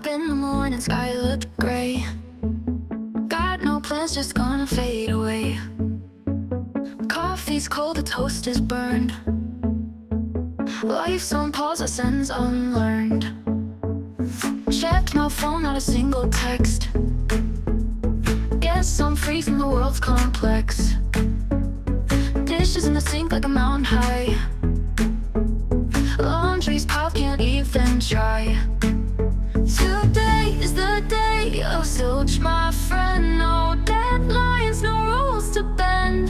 in the morning, sky looked gray. Got no plans, just gonna fade away. Coffee's cold, the toast is burned. Life's on pause, a sentence unlearned. Checked my phone, not a single text. Guess I'm free from the world's complex. Dishes in the sink like a mountain high. Laundry's piled, can't even dry. Today is the day of zilch, my friend. No deadlines, no rules to bend.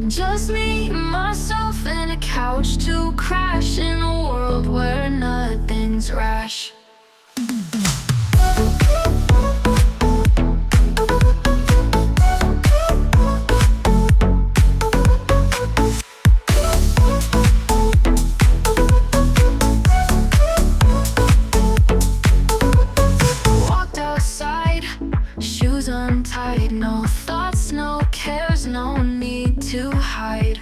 Just me, myself, and a couch to crash in a world where nothing's rash. Untied, no thoughts, no cares, no need to hide.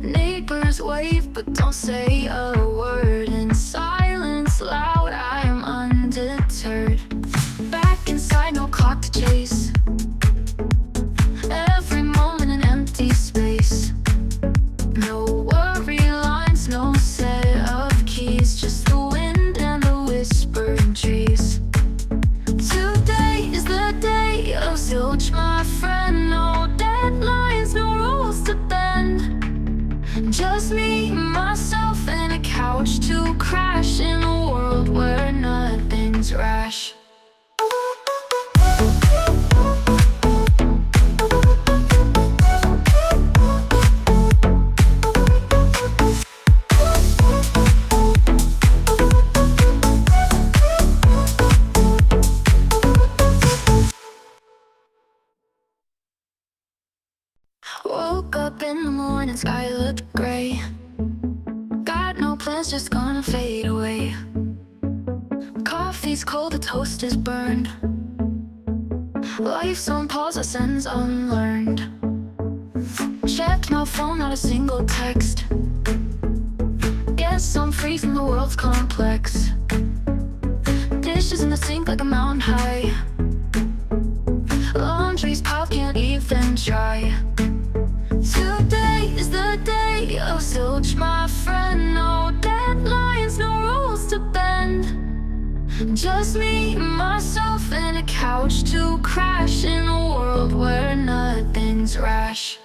Neighbors wave but don't say a word. In silence loud, I am undeterred. Back inside, no clock to chase. Every moment an empty space. No worry lines, no set of keys. Just the wind and the whispering trees. Today is the day of zilch, my friend. No deadlines, no rules to bend. Just me, myself, and a couch to crash in a world where nothing's rash. Woke up in the morning, sky looked gray. Got no plans, just gonna fade away. Coffee's cold, the toast is burned. Life's on pause, a sentence unlearned. Checked my phone, not a single text. Guess I'm free from the world's complex. Dishes in the sink like a mountain high. Laundry's piled, can't even dry. Today is the day of zilch, my friend. No deadlines, no rules to bend. Just me, myself, and a couch to crash in a world where nothing's rash.